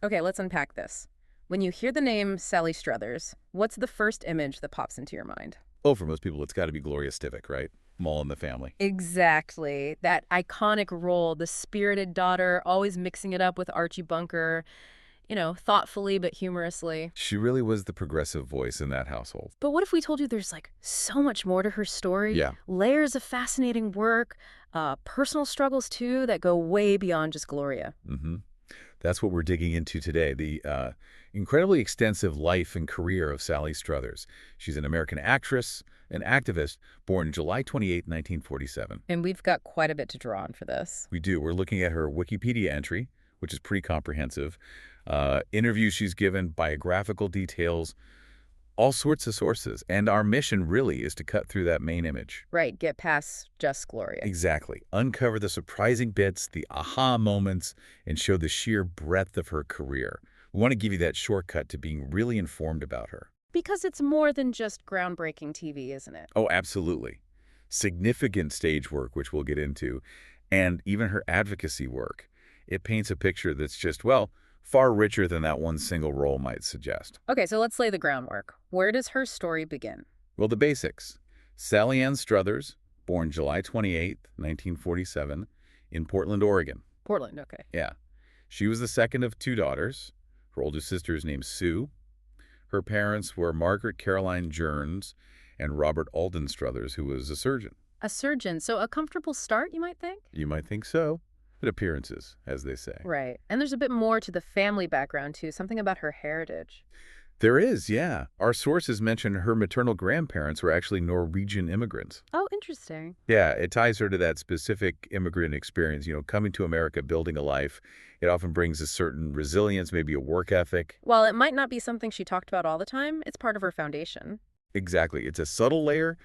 Okay, let's unpack this. When you hear the name Sally Struthers, what's the first image that pops into your mind? Oh, for most people, it's got to be Gloria Stivic, right? All in the Family. Exactly. That iconic role, the spirited daughter, always mixing it up with Archie Bunker, thoughtfully but humorously. She really was the progressive voice in that household. But what if we told you there's like so much more to her story? Yeah. Layers of fascinating work, personal struggles too that go way beyond just Gloria. hmm That's what we're digging into today, the incredibly extensive life and career of Sally Struthers. She's an American actress, an activist, born July 28, 1947. And we've got quite a bit to draw on for this. We do. We're looking at her Wikipedia entry, which is pretty comprehensive, interviews she's given, biographical details, all sorts of sources. And our mission really is to cut through that main image. Right, get past just Gloria. Exactly. Uncover the surprising bits, the aha moments, and show the sheer breadth of her career. We want to give you that shortcut to being really informed about her. Because it's more than just groundbreaking TV, isn't it? Oh, absolutely. Significant stage work, which we'll get into, and even her advocacy work. It paints a picture that's just, well, far richer than that one single role might suggest. Okay, so let's lay the groundwork. Where does her story begin? Well, the basics. Sally Ann Struthers, born July 28, 1947, in Portland, Oregon. Portland, okay. Yeah. She was the second of two daughters. Her older sister is named Sue. Her parents were Margaret Caroline Journes and Robert Alden Struthers, who was a surgeon. A surgeon, so a comfortable start, you might think? You might think so. But appearances, as they say. Right. And there's a bit more to the family background, too, something about her heritage. There is, yeah. Our sources mention her maternal grandparents were actually Norwegian immigrants. Oh, interesting. Yeah, it ties her to that specific immigrant experience, coming to America, building a life. It often brings a certain resilience, maybe a work ethic. While it might not be something she talked about all the time, it's part of her foundation. Exactly. It's a subtle layer,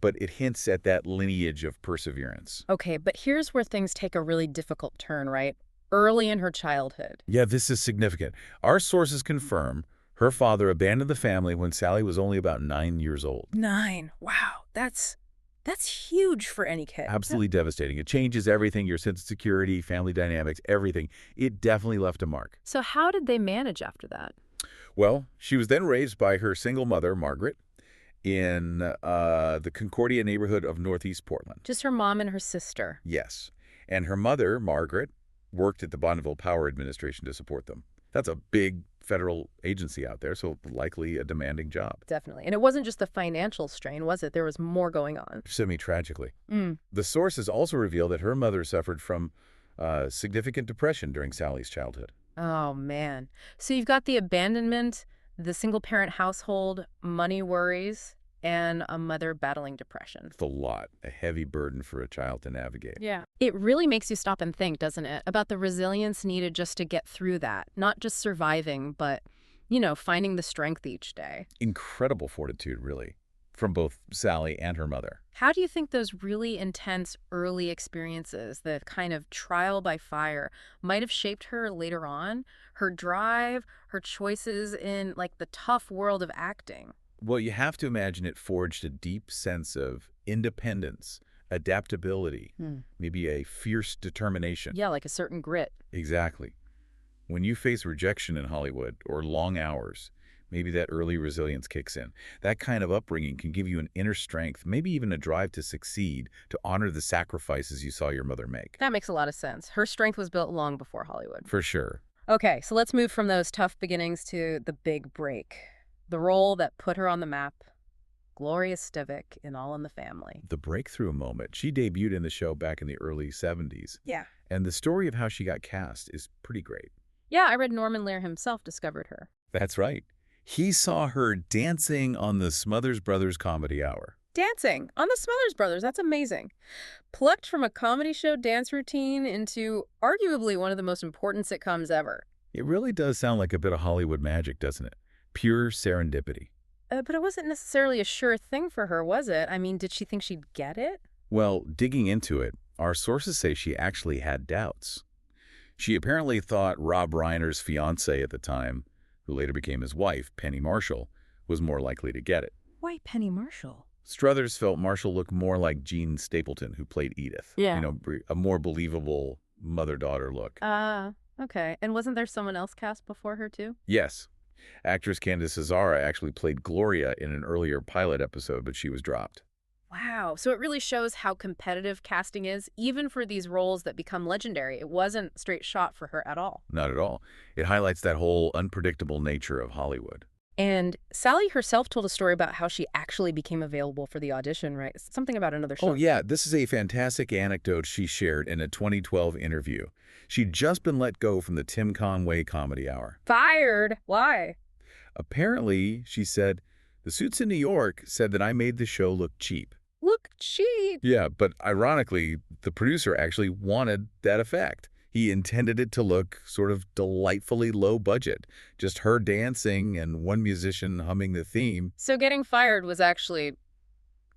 but it hints at that lineage of perseverance. Okay, but here's where things take a really difficult turn, right? Early in her childhood. Yeah, this is significant. Our sources confirm her father abandoned the family when Sally was only about 9 years old. 9. Wow, that's huge for any kid. Absolutely devastating. It changes everything, your sense of security, family dynamics, everything. It definitely left a mark. So how did they manage after that? Well, she was then raised by her single mother, Margaret, in the Concordia neighborhood of Northeast Portland. Just her mom and her sister. Yes. And her mother, Margaret, worked at the Bonneville Power Administration to support them. That's a big federal agency out there, so likely a demanding job. Definitely. And it wasn't just the financial strain, was it? There was more going on. Semi-tragically. Mm. The sources also reveal that her mother suffered from significant depression during Sally's childhood. Oh, man. So you've got the abandonment, the single-parent household, money worries, and a mother battling depression. It's a lot, a heavy burden for a child to navigate. Yeah. It really makes you stop and think, doesn't it, about the resilience needed just to get through that. Not just surviving, but, finding the strength each day. Incredible fortitude, really, from both Sally and her mother. How do you think those really intense early experiences, the kind of trial by fire, might have shaped her later on? Her drive, her choices in, the tough world of acting? Well, you have to imagine it forged a deep sense of independence, adaptability, maybe a fierce determination. Yeah, like a certain grit. Exactly. When you face rejection in Hollywood or long hours, maybe that early resilience kicks in. That kind of upbringing can give you an inner strength, maybe even a drive to succeed, to honor the sacrifices you saw your mother make. That makes a lot of sense. Her strength was built long before Hollywood. For sure. Okay, so let's move from those tough beginnings to the big break. The role that put her on the map, Gloria Stivic in All in the Family. The breakthrough moment. She debuted in the show back in the early 70s. Yeah. And the story of how she got cast is pretty great. Yeah, I read Norman Lear himself discovered her. That's right. He saw her dancing on the Smothers Brothers Comedy Hour. Dancing on the Smothers Brothers. That's amazing. Plucked from a comedy show dance routine into arguably one of the most important sitcoms ever. It really does sound like a bit of Hollywood magic, doesn't it? Pure serendipity. But it wasn't necessarily a sure thing for her, was it? I mean, did she think she'd get it? Well, digging into it, our sources say she actually had doubts. She apparently thought Rob Reiner's fiancée at the time, who later became his wife, Penny Marshall, was more likely to get it. Why Penny Marshall? Struthers felt Marshall looked more like Jean Stapleton, who played Edith. Yeah. A more believable mother-daughter look. Okay. And wasn't there someone else cast before her, too? Yes. Actress Candice Cesara actually played Gloria in an earlier pilot episode, but she was dropped. Wow. So it really shows how competitive casting is, even for these roles that become legendary. It wasn't straight shot for her at all. Not at all. It highlights that whole unpredictable nature of Hollywood. And Sally herself told a story about how she actually became available for the audition, right? Something about another Oh, show. yeah, this is a fantastic anecdote she shared in a 2012 interview. She'd just been let go from the Tim Conway Comedy Hour. Fired? Why? Apparently, she said, the suits in New York said that I made the show look cheap. Look cheap. Yeah, but ironically, the producer actually wanted that effect. He intended it to look sort of delightfully low budget, just her dancing and one musician humming the theme. So getting fired was actually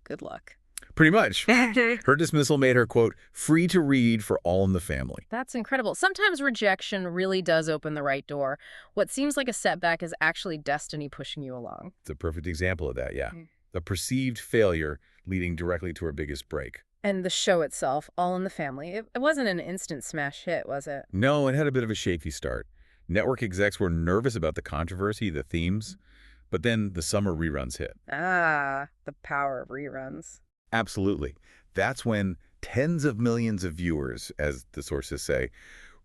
good luck. Pretty much. Her dismissal made her, quote, free to read for all in the family. That's incredible. Sometimes rejection really does open the right door. What seems like a setback is actually destiny pushing you along. It's a perfect example of that, yeah. Mm. The perceived failure leading directly to her biggest break. And the show itself, All in the Family, it wasn't an instant smash hit, was it? No, it had a bit of a shaky start. Network execs were nervous about the controversy, the themes, but then the summer reruns hit. Ah, the power of reruns. Absolutely. That's when tens of millions of viewers, as the sources say,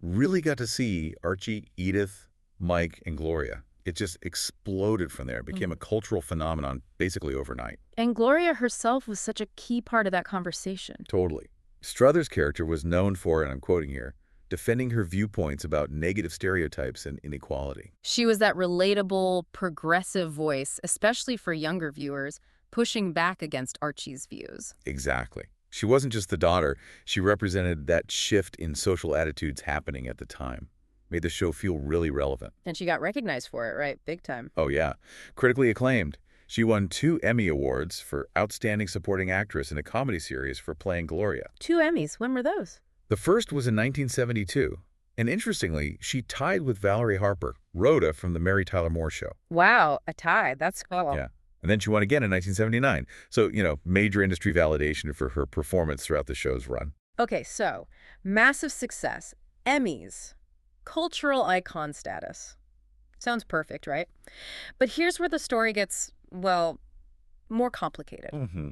really got to see Archie, Edith, Mike, and Gloria. It just exploded from there. It became a cultural phenomenon basically overnight. And Gloria herself was such a key part of that conversation. Totally. Struthers' character was known for, and I'm quoting here, defending her viewpoints about negative stereotypes and inequality. She was that relatable, progressive voice, especially for younger viewers, pushing back against Archie's views. Exactly. She wasn't just the daughter. She represented that shift in social attitudes happening at the time. Made the show feel really relevant. And she got recognized for it, right? Big time. Oh, yeah. Critically acclaimed. She won 2 Emmy Awards for Outstanding Supporting Actress in a Comedy Series for playing Gloria. 2 Emmys. When were those? The first was in 1972. And interestingly, she tied with Valerie Harper, Rhoda from The Mary Tyler Moore Show. Wow, a tie. That's cool. Yeah. And then she won again in 1979. So, major industry validation for her performance throughout the show's run. Okay, so massive success. Emmys. Cultural icon status. Sounds perfect, right? But here's where the story gets, well, more complicated. Mm-hmm.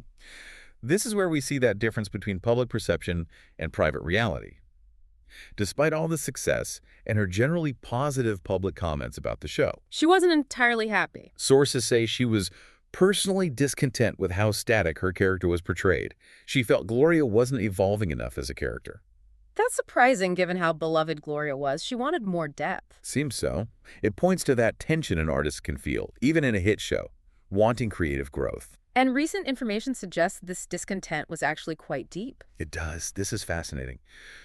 This is where we see that difference between public perception and private reality. Despite all the success and her generally positive public comments about the show, She wasn't entirely happy. sources say she was personally discontent with how static her character was portrayed. She felt Gloria wasn't evolving enough as a character. That's surprising given how beloved Gloria was. She wanted more depth. Seems so. It points to that tension an artist can feel, even in a hit show, wanting creative growth. And recent information suggests this discontent was actually quite deep. It does. This is fascinating.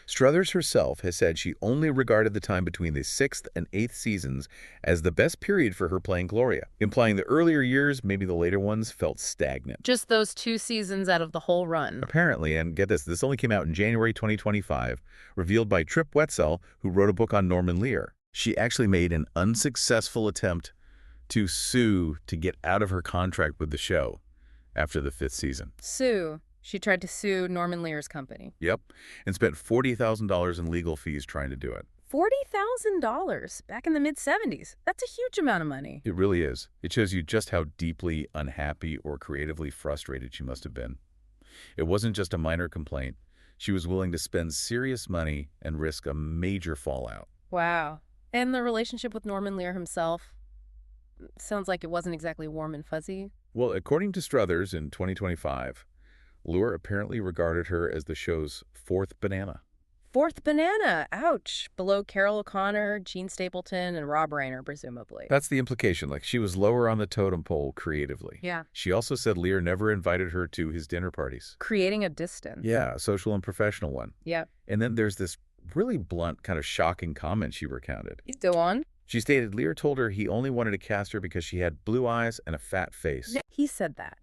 Struthers herself has said she only regarded the time between the 6th and 8th seasons as the best period for her playing Gloria, implying the earlier years, maybe the later ones, felt stagnant. Just those 2 seasons out of the whole run. Apparently, and get this only came out in January 2025, revealed by Trip Wetzel, who wrote a book on Norman Lear. She actually made an unsuccessful attempt to sue to get out of her contract with the show after the 5th season. Sue. She tried to sue Norman Lear's company. Yep, and spent $40,000 in legal fees trying to do it. $40,000 back in the mid-'70s. That's a huge amount of money. It really is. It shows you just how deeply unhappy or creatively frustrated she must have been. It wasn't just a minor complaint. She was willing to spend serious money and risk a major fallout. Wow. And the relationship with Norman Lear himself sounds like it wasn't exactly warm and fuzzy. Well, according to Struthers in 2025, Lear apparently regarded her as the show's 4th banana. 4th banana. Ouch. Below Carol O'Connor, Gene Stapleton, and Rob Reiner, presumably. That's the implication, like she was lower on the totem pole creatively. Yeah. She also said Lear never invited her to his dinner parties. Creating a distance. Yeah, a social and professional one. Yeah. And then there's this really blunt, kind of shocking comment she recounted. Go on. She stated Lear told her he only wanted to cast her because she had blue eyes and a fat face. He said that.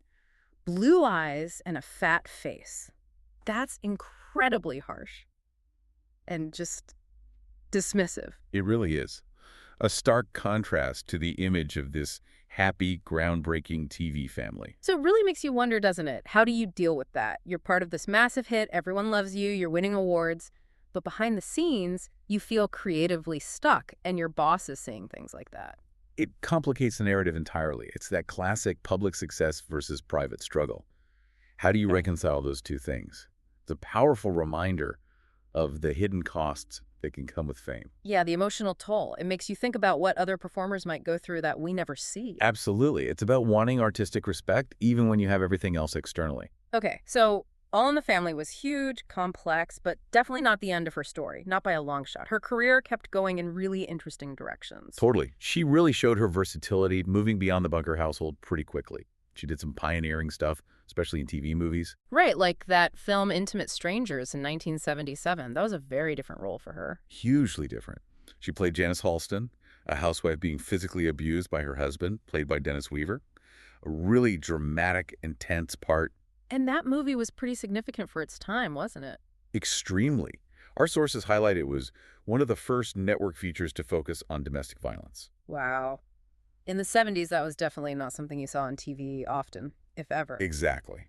Blue eyes and a fat face. That's incredibly harsh. And just dismissive. It really is. A stark contrast to the image of this happy, groundbreaking TV family. So it really makes you wonder, doesn't it? How do you deal with that? You're part of this massive hit, everyone loves you, you're winning awards, but behind the scenes, you feel creatively stuck, and your boss is saying things like that. It complicates the narrative entirely. It's that classic public success versus private struggle. How do you reconcile those two things? It's a powerful reminder of the hidden costs that can come with fame. Yeah, the emotional toll. It makes you think about what other performers might go through that we never see. Absolutely. It's about wanting artistic respect even when you have everything else externally. Okay, so All in the Family was huge, complex, but definitely not the end of her story, not by a long shot. Her career kept going in really interesting directions. Totally. She really showed her versatility, moving beyond the Bunker household pretty quickly. She did some pioneering stuff, especially in TV movies. Right, like that film Intimate Strangers in 1977. That was a very different role for her. Hugely different. She played Janice Halston, a housewife being physically abused by her husband, played by Dennis Weaver. A really dramatic, intense part. And that movie was pretty significant for its time, wasn't it? Extremely. Our sources highlight it was one of the first network features to focus on domestic violence. Wow. In the 70s, that was definitely not something you saw on TV often, if ever. Exactly.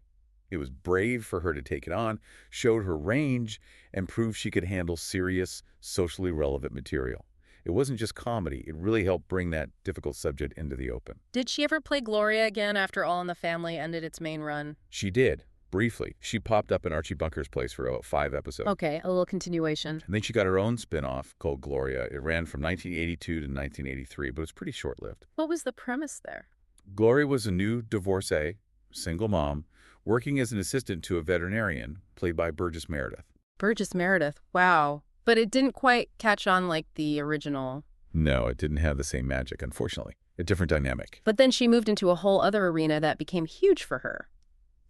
It was brave for her to take it on, showed her range, and proved she could handle serious, socially relevant material. It wasn't just comedy. It really helped bring that difficult subject into the open. Did she ever play Gloria again after All in the Family ended its main run? She did, briefly. She popped up in Archie Bunker's place for about 5 episodes. Okay, a little continuation. And then she got her own spin-off called Gloria. It ran from 1982 to 1983, but it was pretty short-lived. What was the premise there? Gloria was a new divorcee, single mom, working as an assistant to a veterinarian, played by Burgess Meredith. Burgess Meredith, wow. But it didn't quite catch on like the original. No, it didn't have the same magic, unfortunately. A different dynamic. But then she moved into a whole other arena that became huge for her.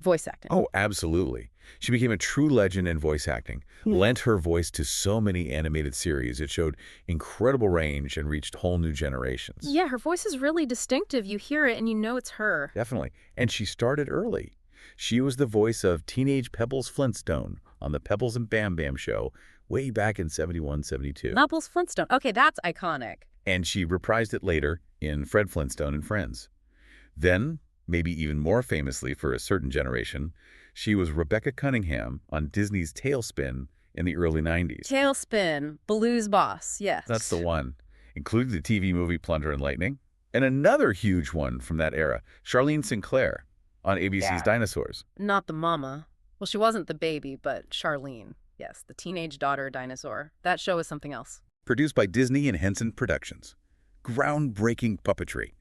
Voice acting. Oh, absolutely. She became a true legend in voice acting, lent her voice to so many animated series. It showed incredible range and reached whole new generations. Yeah, her voice is really distinctive. You hear it and you know it's her. Definitely. And she started early. She was the voice of teenage Pebbles Flintstone on the Pebbles and Bam Bam show way back in 71, 72. Pebbles Flintstone. Okay, that's iconic. And she reprised it later in Fred Flintstone and Friends. Then, maybe even more famously for a certain generation, she was Rebecca Cunningham on Disney's Tailspin in the early 90s. Tailspin, Blues Boss, yes. That's the one, including the TV movie Plunder and Lightning. And another huge one from that era, Charlene Sinclair on ABC's Dinosaurs. Not the mama. Well, she wasn't the baby, but Charlene. Yes, the teenage daughter dinosaur. That show is something else. Produced by Disney and Henson Productions. Groundbreaking puppetry.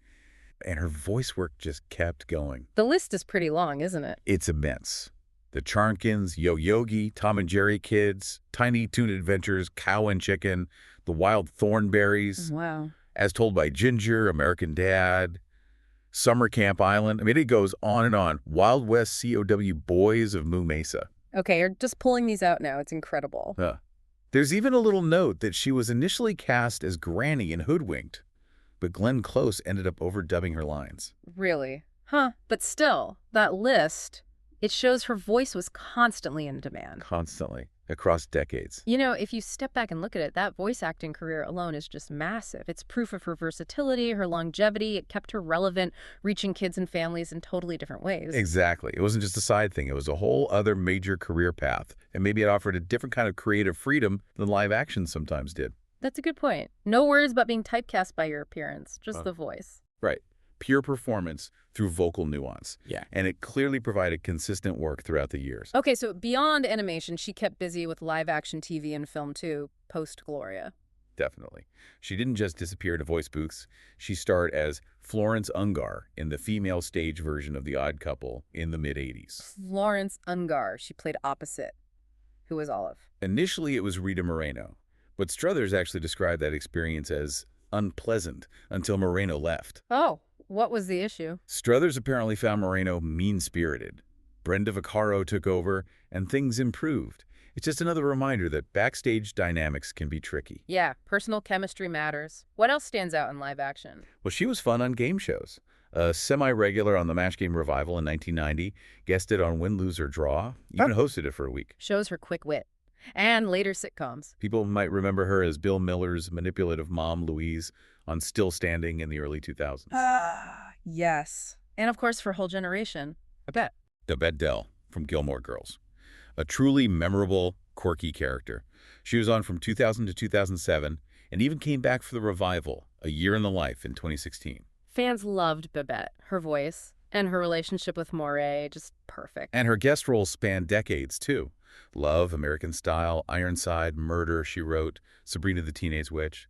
And her voice work just kept going. The list is pretty long, isn't it? It's immense. The Charmkins, Yo-Yogi, Tom and Jerry Kids, Tiny Toon Adventures, Cow and Chicken, The Wild Thornberries. Wow. As Told by Ginger, American Dad, Summer Camp Island. I mean, it goes on and on. Wild West COW Boys of Moo Mesa. Okay, you're just pulling these out now. It's incredible. There's even a little note that she was initially cast as Granny in Hoodwinked, but Glenn Close ended up overdubbing her lines. Really? Huh. But still, that list, it shows her voice was constantly in demand. Constantly, across decades. You know, if you step back and look at it, that voice acting career alone is just massive. It's proof of her versatility, her longevity. It kept her relevant, reaching kids and families in totally different ways. Exactly. It wasn't just a side thing. It was a whole other major career path. And maybe it offered a different kind of creative freedom than live action sometimes did. That's a good point. No worries about being typecast by your appearance, just the voice. Right. Pure performance through vocal nuance. Yeah. And it clearly provided consistent work throughout the years. Okay, so beyond animation, she kept busy with live-action TV and film, too, post-Gloria. Definitely. She didn't just disappear to voice booths. She starred as Florence Ungar in the female stage version of The Odd Couple in the mid-'80s. Florence Ungar. She played opposite. Who was Olive? Initially, it was Rita Moreno, but Struthers actually described that experience as unpleasant until Moreno left. Oh, what was the issue? Struthers apparently found Moreno mean-spirited. Brenda Vaccaro took over, and things improved. It's just another reminder that backstage dynamics can be tricky. Yeah, personal chemistry matters. What else stands out in live action? Well, she was fun on game shows. A semi-regular on the Match Game Revival in 1990, guested on Win, Lose, or Draw, even hosted it for a week. Shows her quick wit. And later sitcoms. People might remember her as Bill Miller's manipulative mom, Louise, on Still Standing in the early 2000s. Yes. And of course, for a whole generation, Babette. Babette from Gilmore Girls. A truly memorable, quirky character. She was on from 2000 to 2007 and even came back for the revival, A Year in the Life, in 2016. Fans loved Babette, her voice, and her relationship with Moray, just perfect. And her guest roles spanned decades, too. Love, American Style, Ironside, Murder, She Wrote, Sabrina the Teenage Witch.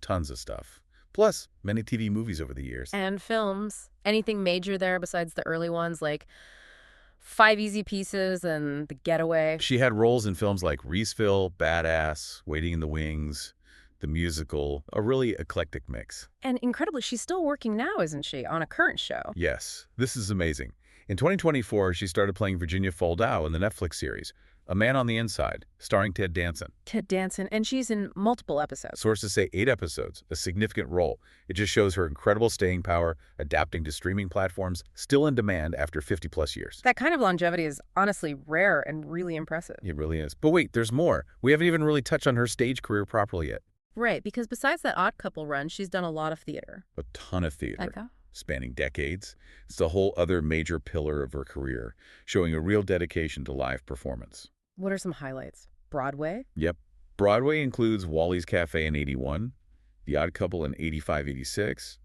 Tons of stuff. Plus, many TV movies over the years. And films. Anything major there besides the early ones like Five Easy Pieces and The Getaway? She had roles in films like Reeseville, Badass, Waiting in the Wings, the musical, a really eclectic mix. And incredibly, she's still working now, isn't she, on a current show? Yes, this is amazing. In 2024, she started playing Virginia Foldau in the Netflix series, A Man on the Inside, starring Ted Danson. Ted Danson, and she's in multiple episodes. Sources say 8 episodes, a significant role. It just shows her incredible staying power, adapting to streaming platforms, still in demand after 50-plus years. That kind of longevity is honestly rare and really impressive. It really is. But wait, there's more. We haven't even really touched on her stage career properly yet. Right, because besides that Odd Couple run, she's done a lot of theater. A ton of theater. Okay. Spanning decades. It's a whole other major pillar of her career, showing a real dedication to live performance. What are some highlights? Broadway? Yep. Broadway includes Wally's Cafe in 81, The Odd Couple in 85-86,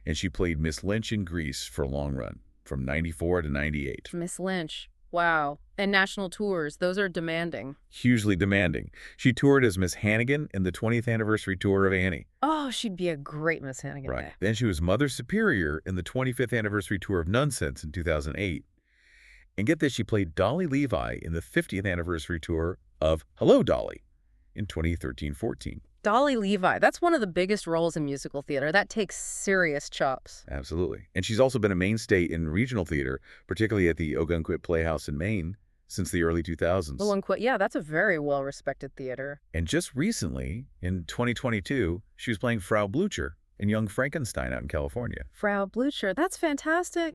and she played Miss Lynch in Grease for a long run, from 94 to 98. Miss Lynch. Wow. And national tours, those are demanding. Hugely demanding. She toured as Miss Hannigan in the 20th anniversary tour of Annie. Oh, she'd be a great Miss Hannigan. Right. Day. Then she was Mother Superior in the 25th anniversary tour of Nonsense in 2008. And get this, she played Dolly Levi in the 50th anniversary tour of Hello, Dolly in 2013-14. Dolly Levi, that's one of the biggest roles in musical theater. That takes serious chops. Absolutely. And she's also been a mainstay in regional theater, particularly at the Ogunquit Playhouse in Maine, since the early 2000s. The one quit, yeah, that's a very well-respected theater. And just recently, in 2022, she was playing Frau Blucher in Young Frankenstein out in California. Frau Blucher, that's fantastic.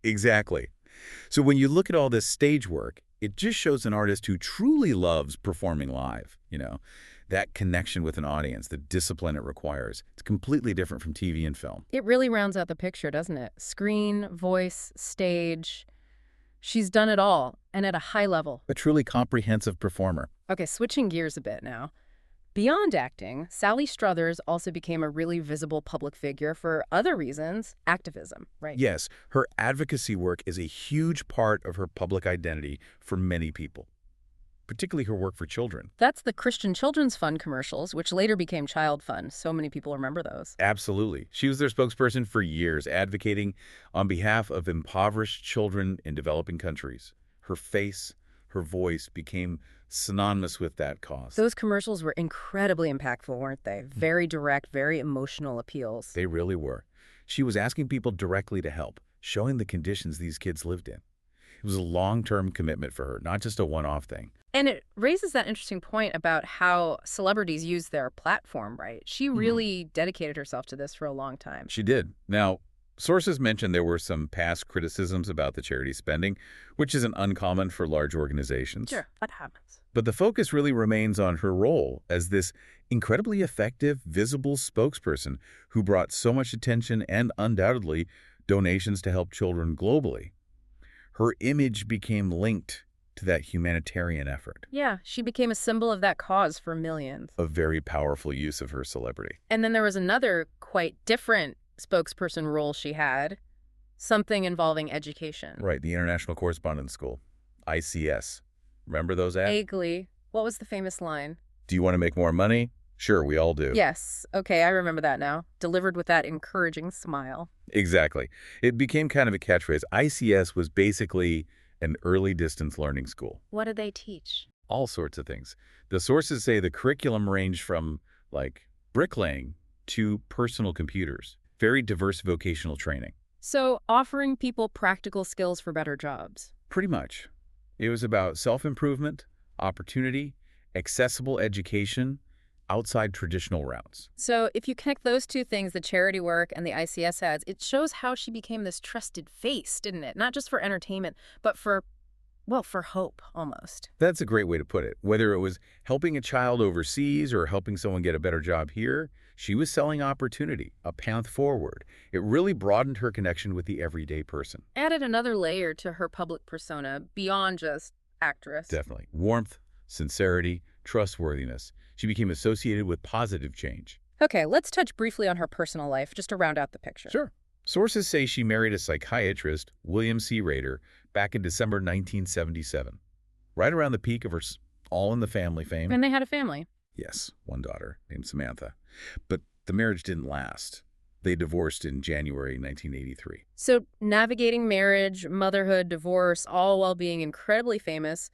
Exactly. So when you look at all this stage work, it just shows an artist who truly loves performing live, that connection with an audience, the discipline it requires. It's completely different from TV and film. It really rounds out the picture, doesn't it? Screen, voice, stage. She's done it all, and at a high level. A truly comprehensive performer. Okay, switching gears a bit now. Beyond acting, Sally Struthers also became a really visible public figure for other reasons, activism, right? Yes, her advocacy work is a huge part of her public identity for many people, particularly her work for children. That's the Christian Children's Fund commercials, which later became Child Fund. So many people remember those. Absolutely. She was their spokesperson for years, advocating on behalf of impoverished children in developing countries. Her face, her voice became synonymous with that cause. Those commercials were incredibly impactful, weren't they? Very direct, very emotional appeals. They really were. She was asking people directly to help, showing the conditions these kids lived in. It was a long-term commitment for her, not just a one-off thing. And it raises that interesting point about how celebrities use their platform, right? She really dedicated herself to this for a long time. She did. Now, sources mentioned there were some past criticisms about the charity spending, which isn't uncommon for large organizations. Sure, that happens. But the focus really remains on her role as this incredibly effective, visible spokesperson who brought so much attention and undoubtedly donations to help children globally. Her image became linked to that humanitarian effort. Yeah, she became a symbol of that cause for millions. A very powerful use of her celebrity. And then there was another quite different spokesperson role she had, something involving education. Right, the International Correspondence School, ICS. Remember those ads? Agley. What was the famous line? Do you want to make more money? Sure, we all do. Yes. Okay, I remember that now. Delivered with that encouraging smile. Exactly. It became kind of a catchphrase. ICS was basically an early distance learning school. What did they teach? All sorts of things. The sources say the curriculum ranged from, like, bricklaying to personal computers. Very diverse vocational training. So, offering people practical skills for better jobs. Pretty much. It was about self-improvement, opportunity, accessible education, outside traditional routes. So if you connect those two things, the charity work and the ICS ads, it shows how she became this trusted face, didn't it? Not just for entertainment, but for hope, almost. That's a great way to put it. Whether it was helping a child overseas or helping someone get a better job here, she was selling opportunity, a path forward. It really broadened her connection with the everyday person. Added another layer to her public persona beyond just actress. Definitely. Warmth, sincerity, trustworthiness. She became associated with positive change. Okay, let's touch briefly on her personal life, just to round out the picture. Sure. Sources say she married a psychiatrist, William C. Rader, back in December 1977, right around the peak of her All in the Family fame. And they had a family. Yes, one daughter named Samantha. But the marriage didn't last. They divorced in January 1983. So navigating marriage, motherhood, divorce, all while being incredibly famous,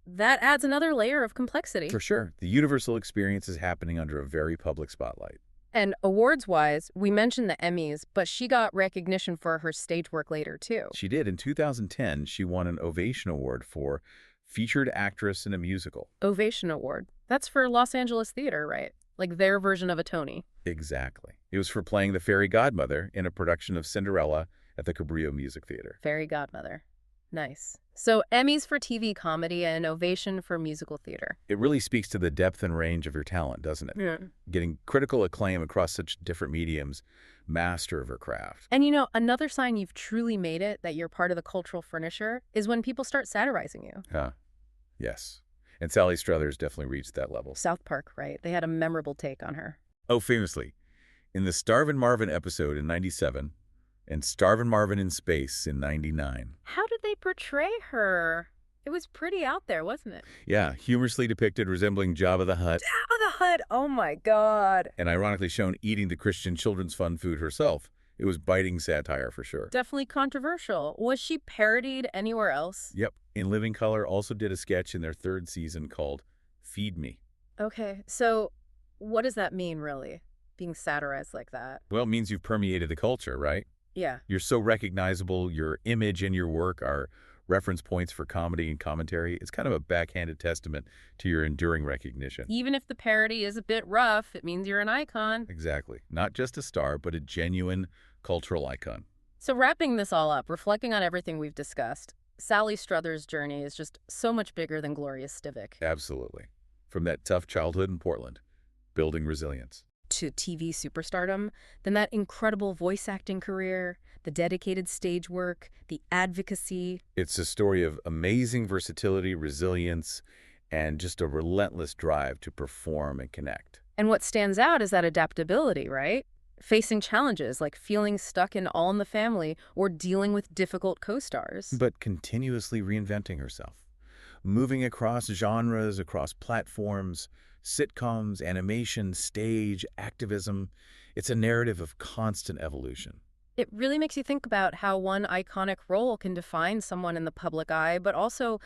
that adds another layer of complexity. For sure. The universal experience is happening under a very public spotlight. And awards-wise, we mentioned the Emmys, but she got recognition for her stage work later, too. She did. In 2010, she won an Ovation Award for Featured Actress in a Musical. Ovation Award. That's for Los Angeles theater, right? Like their version of a Tony. Exactly. It was for playing the fairy godmother in a production of Cinderella at the Cabrillo Music Theater. Fairy godmother. Nice. So Emmys for TV comedy and Ovation for musical theater. It really speaks to the depth and range of your talent, doesn't it? Yeah. Getting critical acclaim across such different mediums, master of her craft. And you know, another sign you've truly made it, that you're part of the cultural furniture, is when people start satirizing you. Huh. Yes. And Sally Struthers definitely reached that level. South Park, right? They had a memorable take on her. Oh, famously, in the Starvin' Marvin episode in 97 and Starvin' Marvin in Space in 99. How did they portray her? It was pretty out there, wasn't it? Yeah, humorously depicted resembling Jabba the Hutt. Jabba the Hutt! Oh my God. And ironically shown eating the Christian children's fun food herself. It was biting satire for sure. Definitely controversial. Was she parodied anywhere else? Yep. In Living Color also did a sketch in their third season called Feed Me. Okay, so what does that mean, really? Being satirized like that? Well, it means you've permeated the culture, right? Yeah. You're so recognizable, your image and your work are reference points for comedy and commentary. It's kind of a backhanded testament to your enduring recognition. Even if the parody is a bit rough, it means you're an icon. Exactly. Not just a star, but a genuine cultural icon. So wrapping this all up, reflecting on everything we've discussed, Sally Struthers' journey is just so much bigger than Gloria Stivic. Absolutely. From that tough childhood in Portland, building resilience, to TV superstardom, then that incredible voice acting career, the dedicated stage work, the advocacy. It's a story of amazing versatility, resilience, and just a relentless drive to perform and connect. And what stands out is that adaptability, right? Facing challenges like feeling stuck in All in the Family or dealing with difficult co-stars. But continuously reinventing herself, moving across genres, across platforms, sitcoms, animation, stage, activism. It's a narrative of constant evolution. It really makes you think about how one iconic role can define someone in the public eye, but also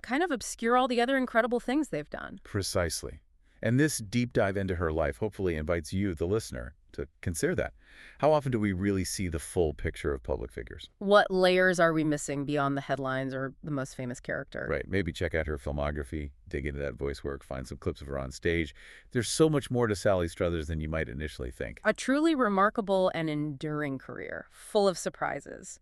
kind of obscure all the other incredible things they've done. Precisely. And this deep dive into her life hopefully invites you, the listener, to consider that. How often do we really see the full picture of public figures? What layers are we missing beyond the headlines or the most famous character? Right. Maybe check out her filmography, dig into that voice work, find some clips of her on stage. There's so much more to Sally Struthers than you might initially think. A truly remarkable and enduring career, full of surprises.